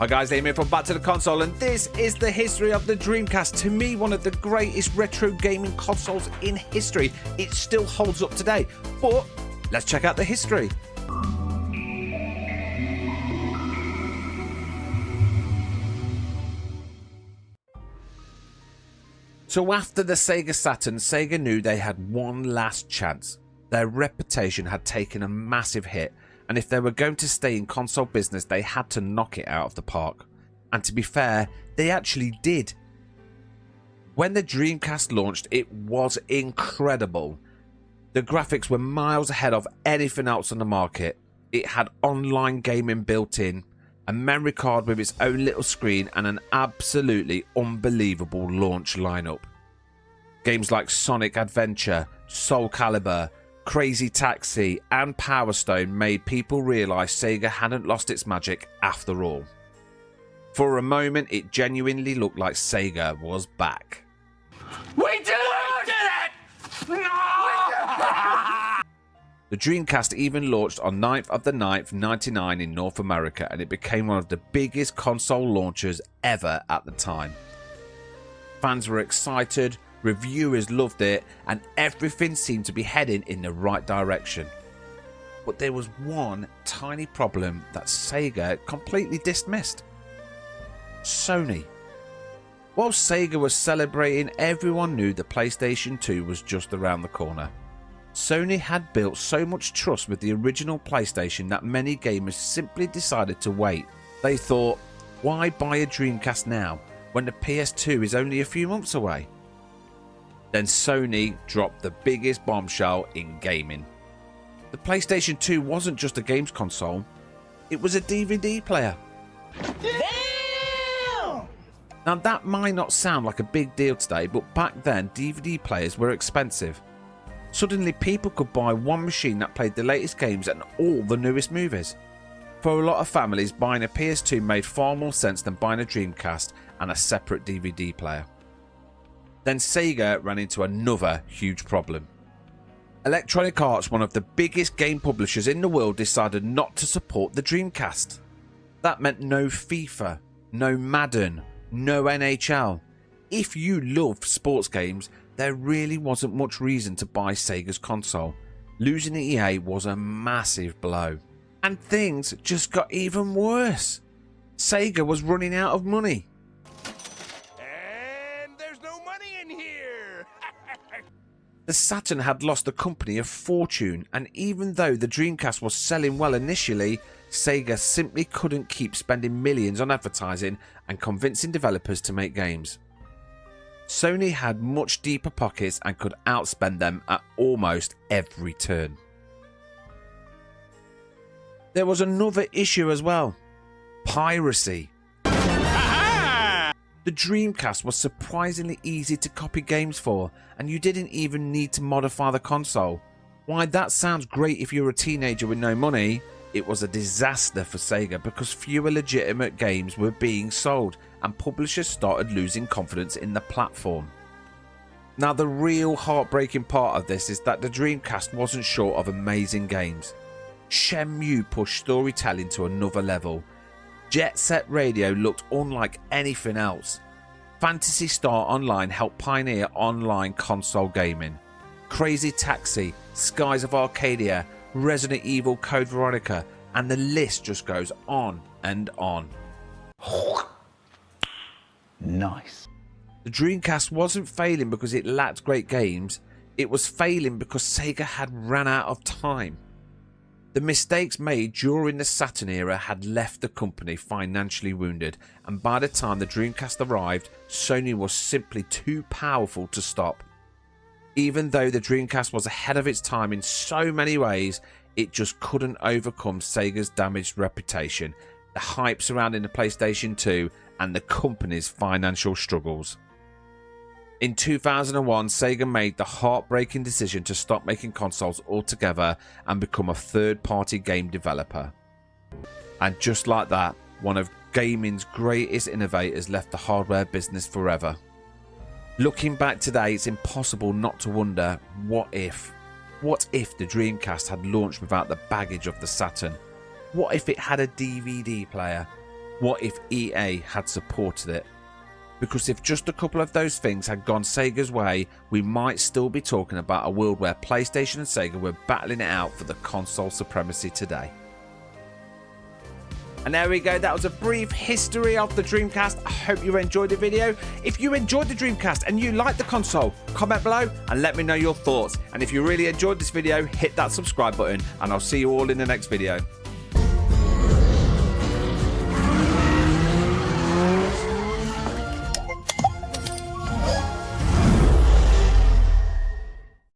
Hi guys, Liam here from Back to the Console, and this is the history of the Dreamcast. To me, one of the greatest retro gaming consoles in history. It still holds up today, but let's check out the history. So after the Sega Saturn, Sega knew they had one last chance. Their reputation had taken a massive hit, and if they were going to stay in console business, they had to knock it out of the park. And to be fair, they actually did. When the Dreamcast launched, it was incredible. The graphics were miles ahead of anything else on the market. It had online gaming built in, a memory card with its own little screen, and an absolutely unbelievable launch lineup. Games like Sonic Adventure, Soul Calibur, Crazy Taxi and Power Stone made people realise Sega hadn't lost its magic after all. For a moment, it genuinely looked like Sega was back. We did it! No! The Dreamcast even launched on 9th of the 9th, 1999 in North America, and it became one of the biggest console launches ever at the time. Fans were excited, reviewers loved it, and everything seemed to be heading in the right direction. But there was one tiny problem that Sega completely dismissed. Sony. While Sega was celebrating, everyone knew the PlayStation 2 was just around the corner. Sony had built so much trust with the original PlayStation that many gamers simply decided to wait. They thought, why buy a Dreamcast now when the PS2 is only a few months away? Then Sony dropped the biggest bombshell in gaming. The PlayStation 2 wasn't just a games console, it was a DVD player. Damn! Now that might not sound like a big deal today, but back then DVD players were expensive. Suddenly people could buy one machine that played the latest games and all the newest movies. For a lot of families, buying a PS2 made far more sense than buying a Dreamcast and a separate DVD player. Then Sega ran into another huge problem. Electronic Arts, one of the biggest game publishers in the world, decided not to support the Dreamcast. That meant no FIFA, no Madden, no NHL. If you loved sports games, there really wasn't much reason to buy Sega's console. Losing EA was a massive blow. And things just got even worse. Sega was running out of money. The Saturn had lost the company a fortune, and even though the Dreamcast was selling well initially, Sega simply couldn't keep spending millions on advertising and convincing developers to make games. Sony had much deeper pockets and could outspend them at almost every turn. There was another issue as well: piracy. The Dreamcast was surprisingly easy to copy games for, and you didn't even need to modify the console. While that sounds great if you're a teenager with no money, it was a disaster for Sega because fewer legitimate games were being sold and publishers started losing confidence in the platform. Now the real heartbreaking part of this is that the Dreamcast wasn't short of amazing games. Shenmue pushed storytelling to another level. Jet Set Radio looked unlike anything else. Phantasy Star Online helped pioneer online console gaming. Crazy Taxi, Skies of Arcadia, Resident Evil Code Veronica, and the list just goes on and on. Nice. The Dreamcast wasn't failing because it lacked great games, it was failing because Sega had ran out of time. The mistakes made during the Saturn era had left the company financially wounded, and by the time the Dreamcast arrived, Sony was simply too powerful to stop. Even though the Dreamcast was ahead of its time in so many ways, it just couldn't overcome Sega's damaged reputation, the hype surrounding the PlayStation 2, and the company's financial struggles. In 2001, Sega made the heartbreaking decision to stop making consoles altogether and become a third-party game developer. And just like that, one of gaming's greatest innovators left the hardware business forever. Looking back today, it's impossible not to wonder, what if? What if the Dreamcast had launched without the baggage of the Saturn? What if it had a DVD player? What if EA had supported it? Because if just a couple of those things had gone Sega's way, we might still be talking about a world where PlayStation and Sega were battling it out for the console supremacy today. And there we go, that was a brief history of the Dreamcast. I hope you enjoyed the video. If you enjoyed the Dreamcast and you like the console, comment below and let me know your thoughts. And if you really enjoyed this video, hit that subscribe button and I'll see you all in the next video.